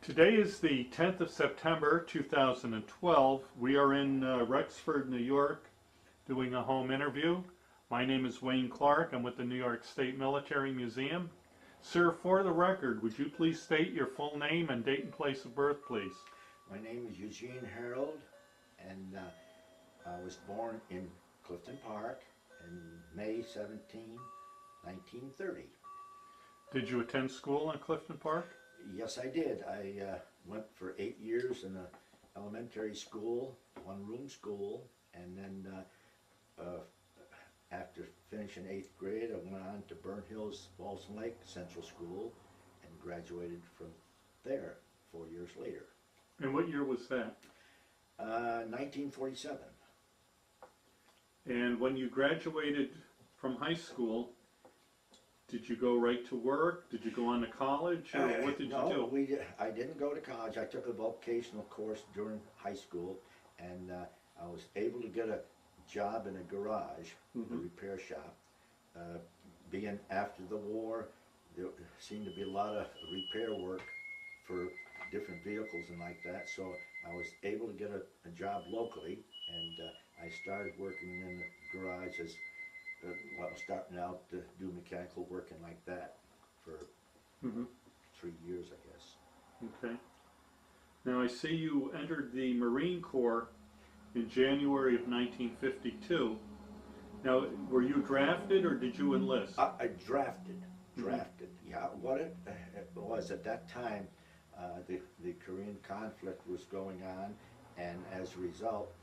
Today is the 10th of September 2012. We are in Rexford, New York, doing a home interview. My name is Wayne Clark. I'm with the New York State Military Museum. Sir, for the record, would you please state your full name and date and place of birth, please? My name is Eugene Harold, and I was born in Clifton Park on May 17, 1930. Did you attend school in Clifton Park? Yes, I did. I went for 8 years in an elementary school, one-room school, and then after finishing 8th grade, I went on to Burnt Hills Balsam Lake Central School and graduated from there 4 years later. And what year was that? 1947. And when you graduated from high school, did you go right to work? Did you go on to college? Or what did No, you do? I didn't go to college. I took a vocational course during high school, and I was able to get a job in a garage, a repair shop. Being after the war, there seemed to be a lot of repair work for different vehicles and like that, so I was able to get a job locally, and I started working in the garage as well, starting out to do mechanical work and like that for 3 years, I guess. Okay. Now I see you entered the Marine Corps in January of 1952. Now, were you drafted or did you enlist? I drafted. Yeah, what it was at that time, the Korean conflict was going on, and as a result,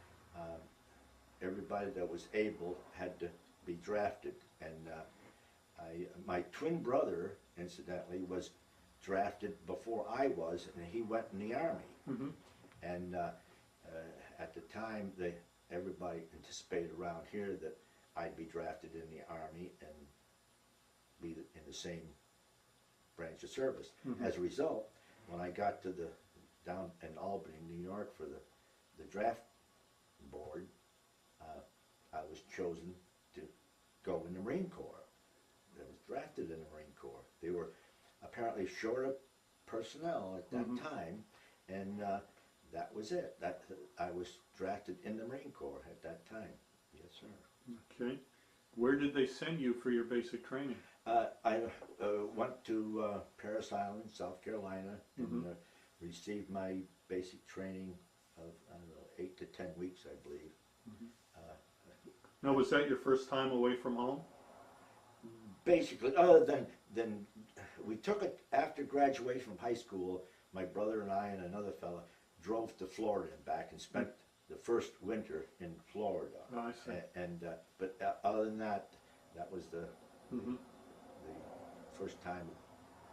everybody that was able had to be drafted. And my twin brother, incidentally, was drafted before I was, and he went in the Army. And at the time, everybody anticipated around here that I'd be drafted in the Army and be in the same branch of service. As a result, when I got to down in Albany, New York, for the draft board, I was chosen to go in the Marine Corps. I was drafted in the Marine Corps. They were apparently short of personnel at that time, and that was it. I was drafted in the Marine Corps at that time. Yes, sir. Okay. Where did they send you for your basic training? I went to Parris Island, South Carolina, and received my basic training of, I don't know, 8 to 10 weeks, I believe. Now, was that your first time away from home? Basically, other than we took it after graduation from high school. My brother and I and another fella drove to Florida and back and spent the first winter in Florida. Oh, I see. But other than that, that was the first time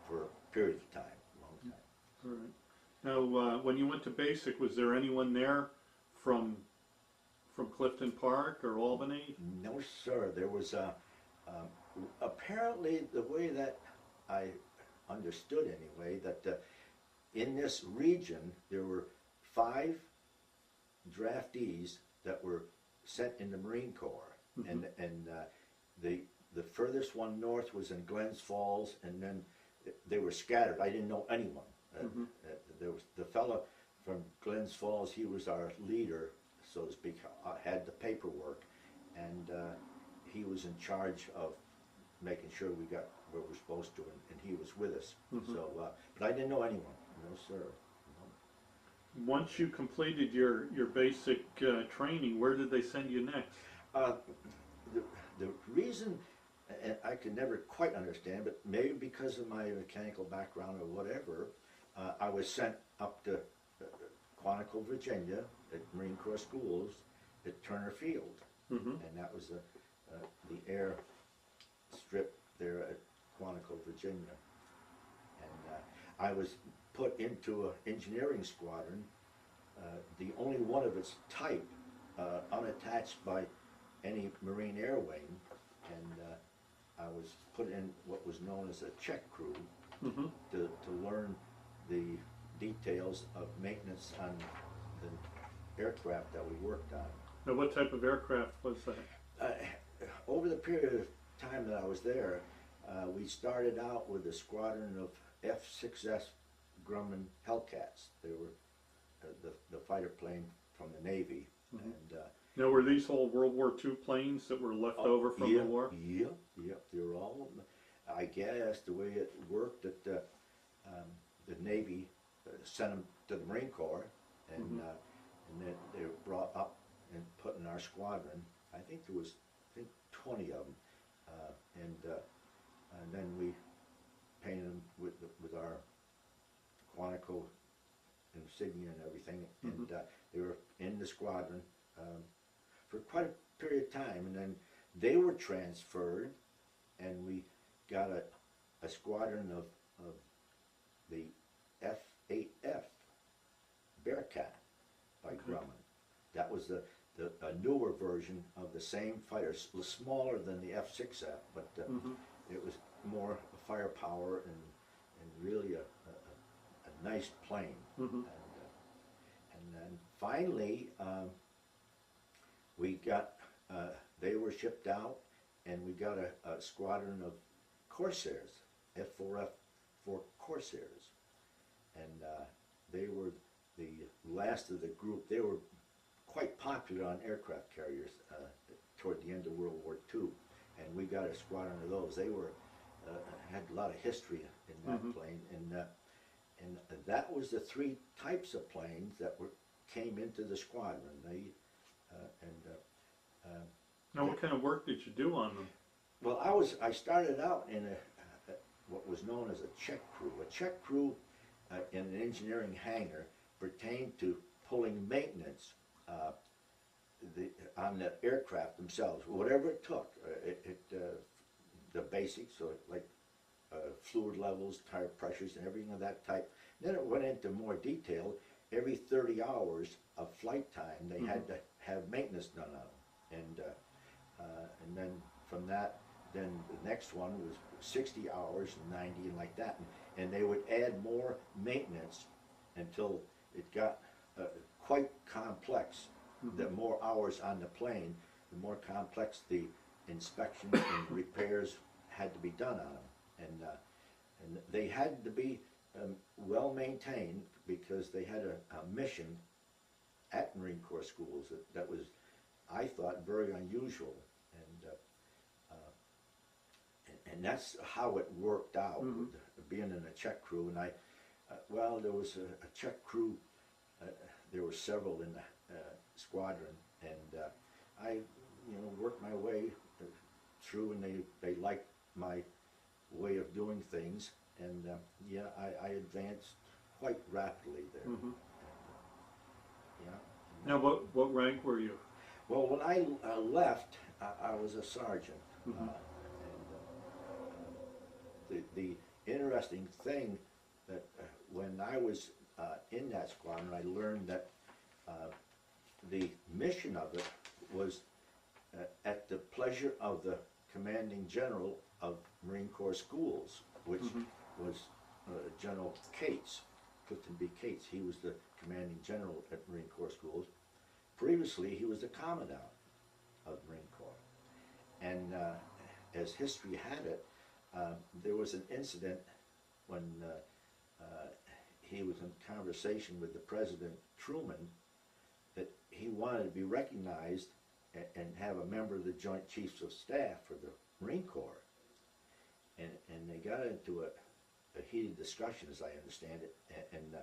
for a period of time, a long time. All right. Now, when you went to basic, was there anyone there from Clifton Park or Albany? No, sir. There was apparently, the way that I understood anyway, that in this region there were 5 draftees that were sent in the Marine Corps, and the furthest one north was in Glens Falls, and then they were scattered. I didn't know anyone. There was the fellow from Glens Falls. He was our leader, so to speak. Had the paperwork, and he was in charge of making sure we got where we're supposed to, and he was with us. So, but I didn't know anyone. No, sir. No. Once you completed your basic training, where did they send you next? The reason, and I could never quite understand, but maybe because of my mechanical background or whatever, I was sent up to Quantico, Virginia, at Marine Corps Schools at Turner Field, and that was the air strip there at Quantico, Virginia. And I was put into an engineering squadron, the only one of its type, unattached by any Marine Air Wing, and I was put in what was known as a check crew to learn the details of maintenance on the aircraft that we worked on. Now, what type of aircraft was that? Over the period of time that I was there, we started out with a squadron of F-6S Grumman Hellcats. They were the fighter plane from the Navy. Mhm. And Now, were these all World War II planes that were left over from yeah, the war? Yeah, they were all. I guess the way it worked, that the Navy sent them to the Marine Corps, and Mhm. and then they were brought up and put in our squadron. I think there was 20 of them, and then we painted them with our Quantico insignia and everything, and they were in the squadron for quite a period of time, and then they were transferred, and we got a squadron of the F-8F Bearcat by Grumman. That was a newer version of the same fighter, smaller than the F-6F, but it was more firepower and really a nice plane. And then finally, we got, they were shipped out, and we got a squadron of Corsairs, F-4F-4 Corsairs. And they were the last of the group. They were quite popular on aircraft carriers toward the end of World War II. And we got a squadron of those. They were, had a lot of history in that plane. And that was the three types of planes that came into the squadron. Now, what kind of work did you do on them? Well, I started out in what was known as a check crew. A check crew in an engineering hangar pertained to pulling maintenance on the aircraft themselves, whatever it took. The basics, so like fluid levels, tire pressures, and everything of that type. Then it went into more detail. Every 30 hours of flight time, they had to have maintenance done on them, and then from that, then the next one was 60 hours, 90, and like that, and they would add more maintenance until it got quite complex. The more hours on the plane, the more complex the inspections and repairs had to be done on them, and they had to be well maintained, because they had a mission at Marine Corps schools that was, I thought, very unusual, and that's how it worked out, being in a check crew. And well, there was a check crew. There were several in the squadron, and I, worked my way through, and they liked my way of doing things, and yeah, I advanced quite rapidly there. Yeah. Now, what rank were you? Well, when I left, I was a sergeant. The interesting thing that when I was in that squadron, I learned that the mission of it was at the pleasure of the commanding general of Marine Corps schools, which was General Cates, Clifton B. Cates. He was the commanding general at Marine Corps schools. Previously, he was the commandant of the Marine Corps. And as history had it, there was an incident when he was in conversation with the President Truman, that he wanted to be recognized and have a member of the Joint Chiefs of Staff for the Marine Corps. And they got into a heated discussion, as I understand it, and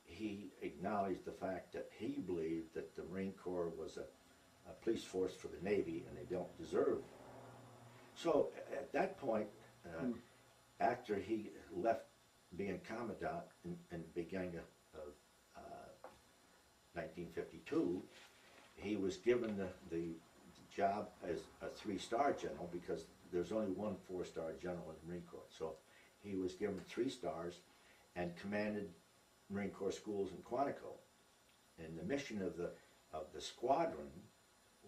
he acknowledged the fact that he believed that the Marine Corps was a police force for the Navy, and they don't deserve. So at that point, after he left being commandant in the beginning of 1952, he was given the job as a 3-star general, because there's only one 4-star general in the Marine Corps. So he was given 3 stars and commanded Marine Corps schools in Quantico. And the mission of the squadron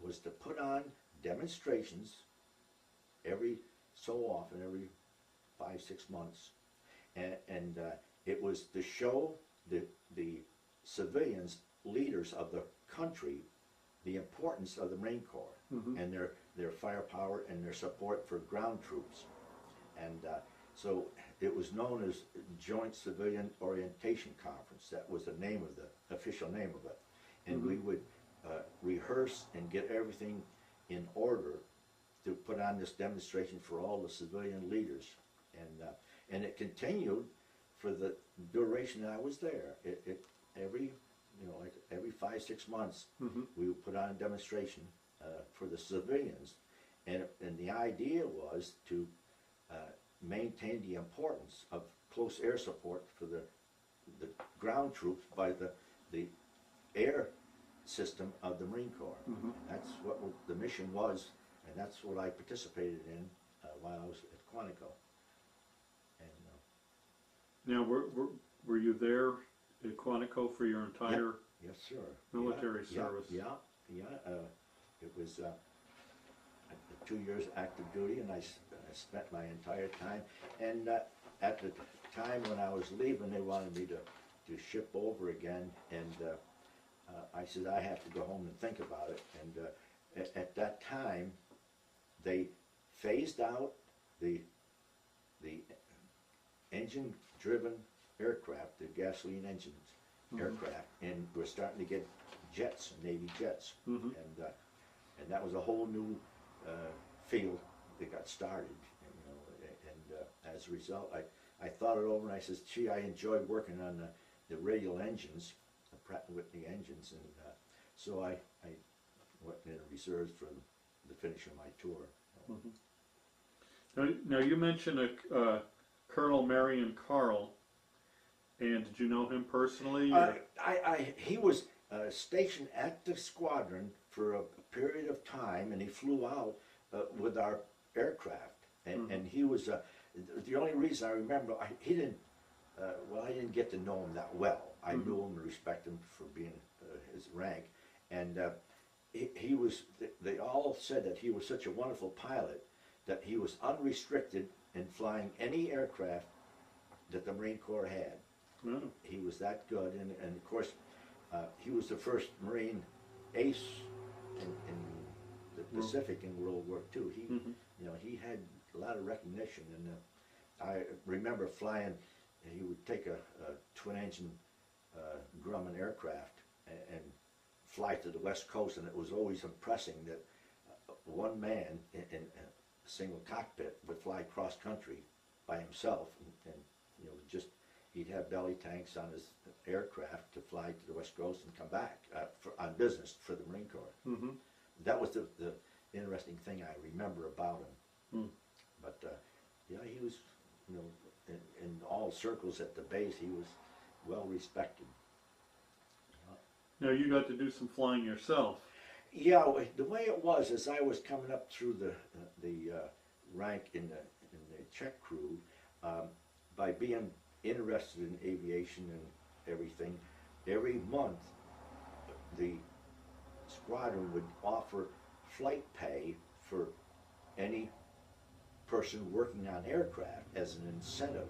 was to put on demonstrations every so often, every 5-6 months, and it was to show the civilians, leaders of the country, the importance of the Marine Corps and their firepower and their support for ground troops. And So it was known as Joint Civilian Orientation Conference. That was the name of the official name of it. And we would rehearse and get everything in order to put on this demonstration for all the civilian leaders. And it continued for the duration that I was there. Every, like every 5-6 months, we would put on a demonstration for the civilians. And the idea was to maintain the importance of close air support for the ground troops by the air system of the Marine Corps. That's what the mission was, and that's what I participated in while I was at Quantico. And Now, were you there at Quantico for your entire yes, sir. military service? Yeah. It was 2 years active duty, and I spent my entire time. And at the time when I was leaving, they wanted me to ship over again, and I said I have to go home and think about it. And at that time, they phased out the engine-driven aircraft, the gasoline engines aircraft, and we're starting to get jets, Navy jets, and that was a whole new field that got started. And as a result, I thought it over, and I said, gee, I enjoyed working on the radial engines, the Pratt & Whitney engines, and so I went in reserves for the finish of my tour. Now you mentioned Colonel Marion Carl, and did you know him personally? He was stationed at the squadron for a period of time, and he flew out with our aircraft, and he was the only reason I remember he didn't. I didn't get to know him that well. I knew him and respected him for being his rank, and he was. They all said that he was such a wonderful pilot that he was unrestricted in flying any aircraft that the Marine Corps had. He was that good, and of course, he was the first Marine ace in the Pacific in World War II. He had a lot of recognition, and I remember flying. He would take a twin-engine Grumman aircraft and fly to the West Coast, and it was always impressing that one man in a single cockpit would fly cross-country by himself, and just he'd have belly tanks on his aircraft to fly to the West Coast and come back on business for the Marine Corps. That was the interesting thing I remember about him. But he was, in all circles at the base, he was well respected. Now you got to do some flying yourself. Yeah, the way it was, as I was coming up through the rank in the check crew, by being interested in aviation and everything, every month the squadron would offer flight pay for any person working on aircraft as an incentive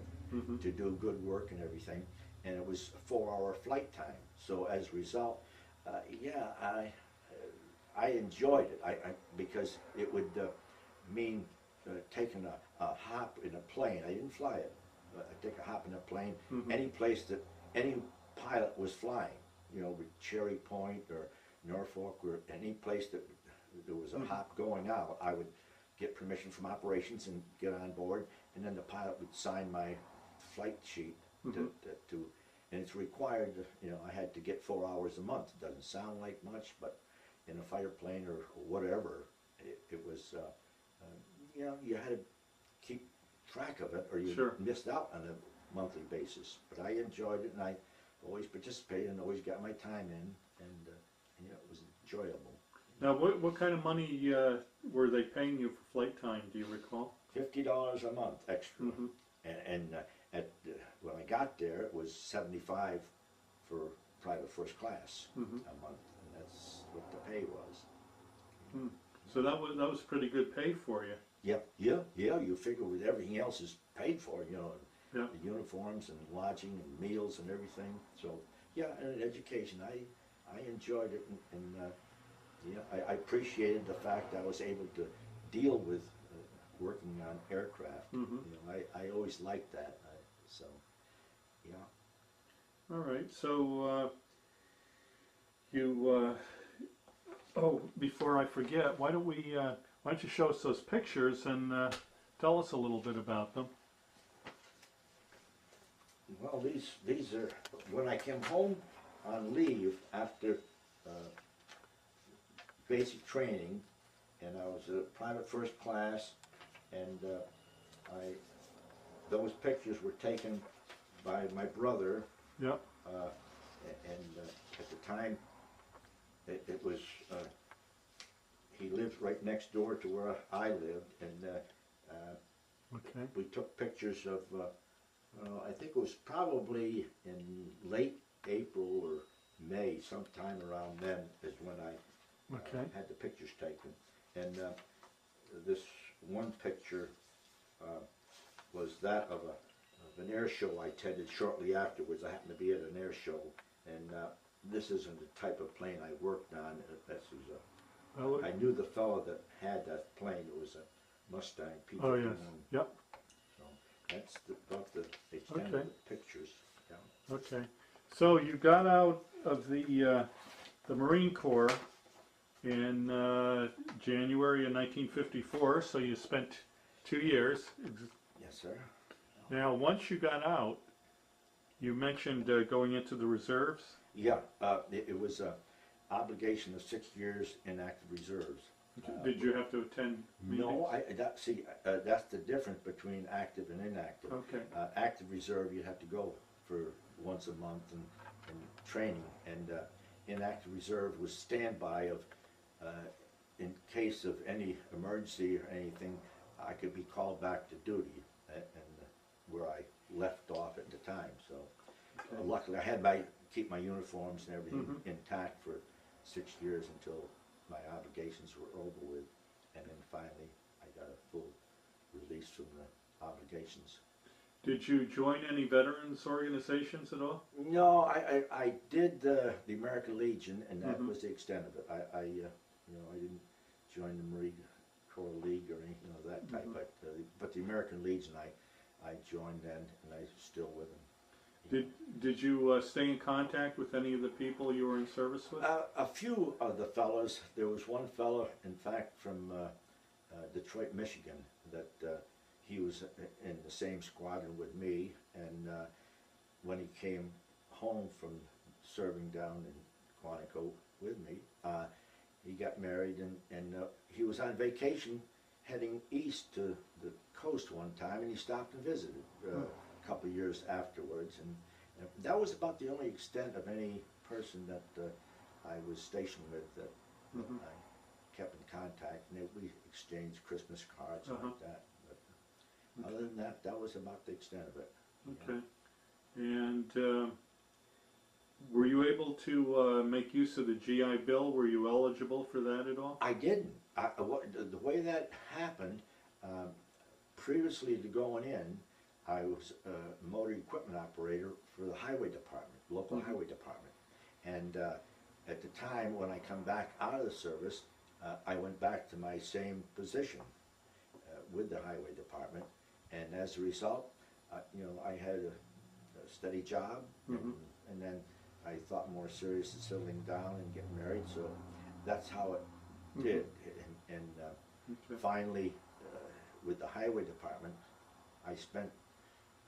to do good work and everything, and it was 4-hour flight time. So as a result, I enjoyed it because it would mean taking a hop in a plane. I didn't fly it. I'd take a hop in a plane, any place that any pilot was flying, with Cherry Point or Norfolk or any place that there was a hop going out, I would get permission from operations and get on board, and then the pilot would sign my flight sheet to and it's required, I had to get 4 hours a month. It doesn't sound like much, but in a fighter plane or whatever, it was, you had to keep track of it or you missed out on a monthly basis. But I enjoyed it, and I always participated and always got my time in, and it was enjoyable. Now, what kind of money were they paying you for flight time, do you recall? $50 a month extra. And when I got there, it was $75 for private first class a month, and that's what the pay was. So that was pretty good pay for you. Yeah. You figure with everything else is paid for, the uniforms and lodging and meals and everything. So and education, I enjoyed it, and I appreciated the fact I was able to deal with working on aircraft. Mhm. You know, I always liked that. So, yeah. All right. So oh, before I forget, why don't you show us those pictures and tell us a little bit about them? Well, these are when I came home on leave after basic training, and I was a private first class, and those pictures were taken by my brother, Yep. and at the time it was he lived right next door to where I lived, and Okay. we took pictures of. I think it was probably in late April or May, sometime around then is when I Okay. had the pictures taken. And this one picture was that of an air show I attended shortly afterwards. I happened to be at an air show, and this isn't the type of plane I worked on. This was I knew the fellow that had that plane. It was a Mustang P-51. Oh yes. Yep. So that's about the extent of Okay. the pictures. Yeah. Okay. So you got out of the Marine Corps in January of 1954. So you spent 2 years. Yes, sir. Now, once you got out, you mentioned going into the reserves. Yeah, it was an obligation of 6 years in active reserves. Did you have to attend meetings? No, that's the difference between active and inactive. Okay. Active reserve, you have to go for once a month and training, and inactive reserve was standby of, in case of any emergency or anything, I could be called back to duty, and where I left off at the time. So Okay. luckily, I had keep my uniforms and everything Mhm. intact for 6 years until my obligations were over with, and then finally I got a full release from the obligations. Did you join any veterans organizations at all? No, I did the American Legion, and that Mhm. was the extent of it. I didn't join the Marine Corps League or anything of that type, Mhm. but the American Legion I joined then, and I'm still with them. Did you stay in contact with any of the people you were in service with? A few of the fellows. There was one fellow, in fact, from Detroit, Michigan, that he was in the same squadron with me, and when he came home from serving down in Quantico with me, he got married, and he was on vacation heading east to the coast one time, and he stopped and visited a couple of years afterwards, and that was about the only extent of any person that I was stationed with that Mhm. I kept in contact, and we exchanged Christmas cards and like that. But other than that, that was about the extent of it. Okay. And were you able to make use of the GI Bill? Were you eligible for that at all? I didn't. The way that happened, previously to going in, I was a motor equipment operator for the highway department, local Mhm. highway department. And at the time when I come back out of the service, I went back to my same position with the highway department. And as a result, I had a steady job, Mhm. and then I thought more serious of settling down and getting married. So that's how it did. And Okay. finally, with the highway department, I spent,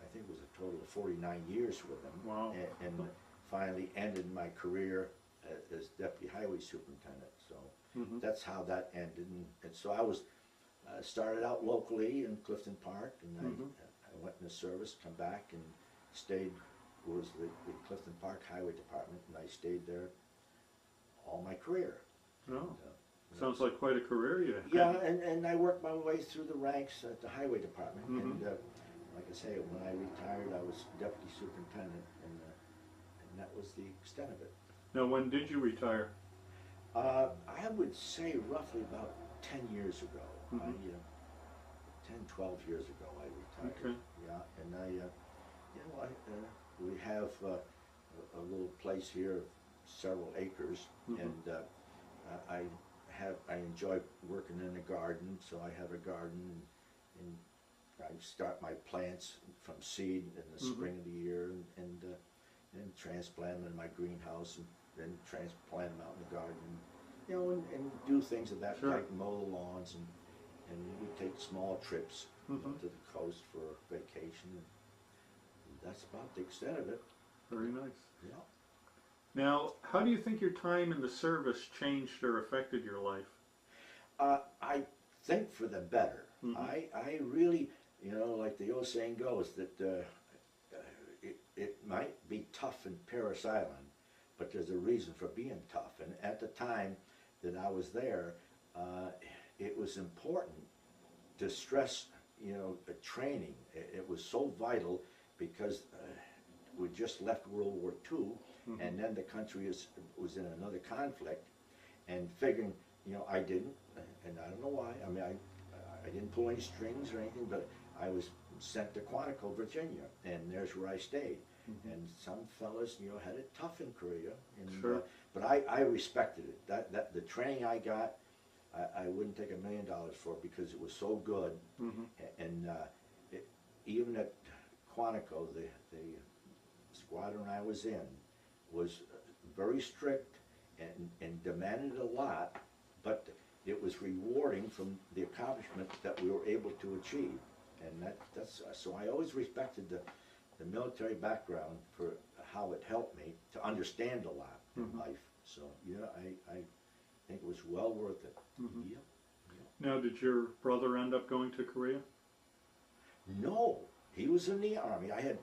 I think it was a total of 49 years with them. Wow. And finally ended my career as deputy highway superintendent. So Mhm. that's how that ended. And so I was started out locally in Clifton Park, and Mhm. I went in the service, come back, and stayed. Was the Clifton Park Highway Department, and I stayed there all my career. Oh, sounds like quite a career you had. Yeah, and I worked my way through the ranks at the highway department, Mhm. and like I say, when I retired, I was deputy superintendent, and that was the extent of it. Now, when did you retire? I would say roughly about 10 years ago. Mhm. 10, 12 years ago, I retired. Okay. Yeah, and we have a little place here, several acres, Mhm. and I enjoy working in the garden, so I have a garden, and I start my plants from seed in the spring of the year, and transplant them in my greenhouse, and then transplant them out in the garden, you know, and do things of that Sure. type, mow the lawns, and we take small trips you know, to the coast for vacation, and that's about the extent of it. Very nice. Yeah. Now, how do you think your time in the service changed or affected your life? I think for the better. I really, you know, like the old saying goes, that it might be tough in Parris Island, but there's a reason for being tough. And at the time that I was there, it was important to stress, you know, the training. It was so vital because we just left World War II, and then the country was in another conflict, and figuring, you know, I didn't, and I don't know why. I mean, I didn't pull any strings or anything, but I was sent to Quantico, Virginia, and there's where I stayed. And some fellas, you know, had it tough in Korea, and Sure. but I respected it. That the training I got, I wouldn't take $1 million for it because it was so good. And even at Quantico, the squadron I was in was very strict and demanded a lot, but it was rewarding from the accomplishment that we were able to achieve. And that's so I always respected the military background for how it helped me to understand a lot in life. So yeah, I think it was well worth it. Yep. Now, did your brother end up going to Korea? No, he was in the Army. I had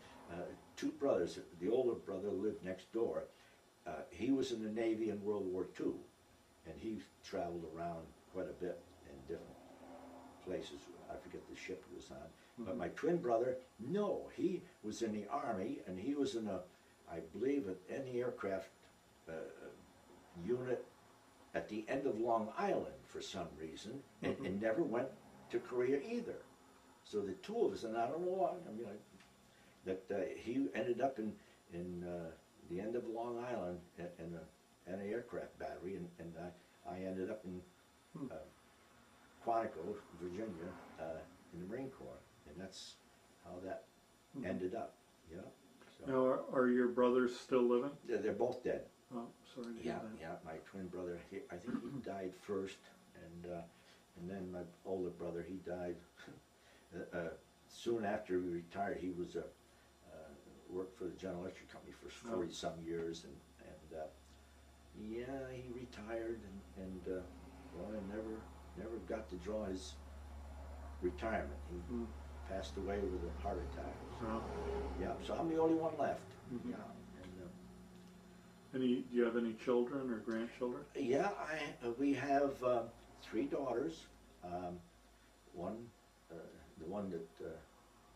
two brothers. The older brother lived next door. He was in the Navy in World War II, and he traveled around quite a bit in different places. I forget the ship he was on. But my twin brother, no, he was in the Army, and he was in I believe, an anti-aircraft unit at the end of Long Island for some reason, and never went to Korea either. So the two of us, and I don't know why, I mean, that he ended up in the end of Long Island in an anti-aircraft battery, and I ended up in Quantico, Virginia, in the Marine Corps, and that's how that ended up. Yeah. So Now, are your brothers still living? they're both dead. Oh, sorry to hear Yeah, that. yeah. My twin brother, I think he died first, and then my older brother, he died soon after we retired. He was worked for the General Electric Company for 40 some years, and yeah, he retired, and well, I never got to draw his retirement. He passed away with a heart attack. Oh. Yeah, so I'm the only one left. Yeah, and Do you have any children or grandchildren? yeah, we have 3 daughters. One, the one that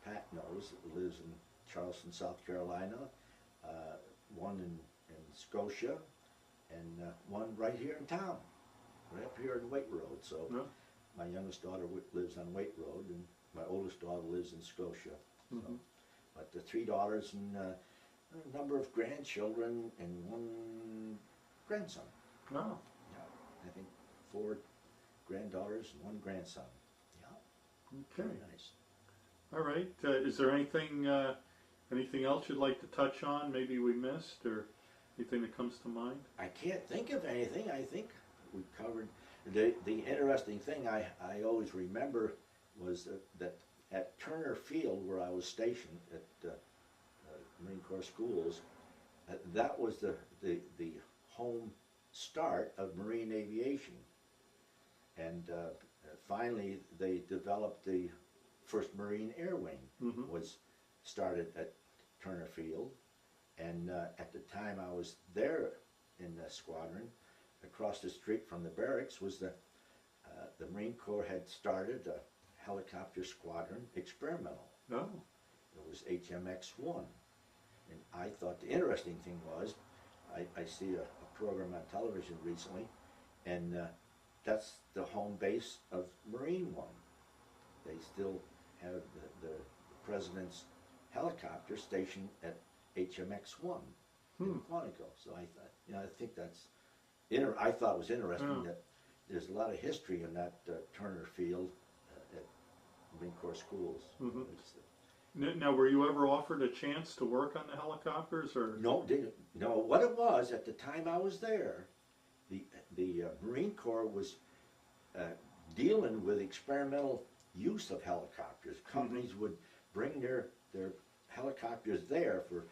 Pat knows, lives in Charleston, South Carolina. One in Scotia, and one right here in town, right up here in Waite Road. So No? my youngest daughter lives on Waite Road, and my oldest daughter lives in Scotia. So, but the 3 daughters and a number of grandchildren and 1 grandson. No. Yeah, I think 4 granddaughters and 1 grandson. Yeah, Okay. very nice. All right. Is there anything else you'd like to touch on? Maybe we missed, or anything that comes to mind? I can't think of anything. I think we covered the interesting thing I always remember was that at Turner Field, where I was stationed at Marine Corps Schools, that was the home start of marine aviation. And finally, they developed the first Marine Air Wing, was started at Turner Field. And at the time I was there in the squadron, across the street from the barracks was the Marine Corps had started a helicopter squadron experimental. No. It was HMX-1. And I thought the interesting thing was, I see a program on television recently, and that's the home base of Marine One. They still have the President's helicopter stationed at HMX-1 in Quantico. So I thought, I think that's, I thought it was interesting that there's a lot of history in that Turner Field at Marine Corps schools. Mhm. It's, Now, were you ever offered a chance to work on the helicopters, or? no, didn't. No, what it was at the time I was there, the Marine Corps was dealing with experimental use of helicopters. Companies would bring their helicopters there for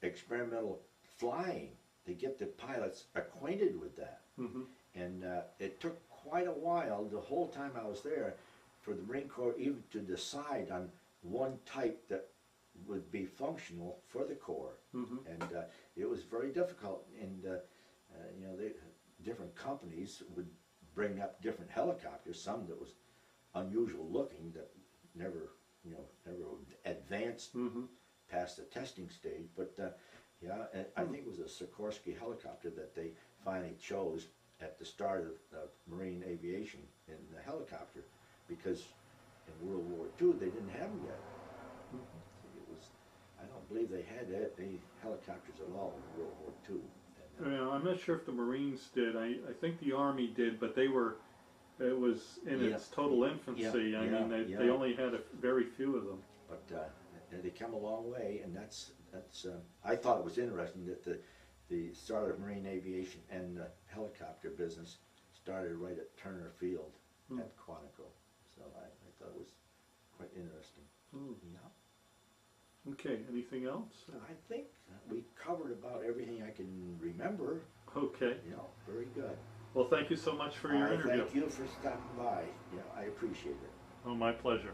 experimental flying to get the pilots acquainted with that. Mhm. And it took quite a while, the whole time I was there, for the Marine Corps even to decide on one type that would be functional for the Corps. Mhm. And it was very difficult. And you know, different companies would bring up different helicopters, some that was unusual looking, that never, you know, never advanced Mhm. past the testing stage. But yeah, and I think it was a Sikorsky helicopter that they finally chose at the start of marine aviation in the helicopter, because in World War II they didn't have them yet. It was, I don't believe they had any helicopters at all in World War II. And, Well, I'm not sure if the Marines did. I think the Army did, but it was in Yeah. its total infancy. I mean, they yeah. only had very few of them. But they come a long way, and that's I thought it was interesting that the start of marine aviation and the helicopter business started right at Turner Field at Quantico. So I thought it was quite interesting. Hmm. Yeah. Okay, anything else? I think we covered about everything I can remember. Okay. You know, very good. Well, thank you so much for your interview. Thank you for stopping by. Yeah, I appreciate it. Oh, my pleasure.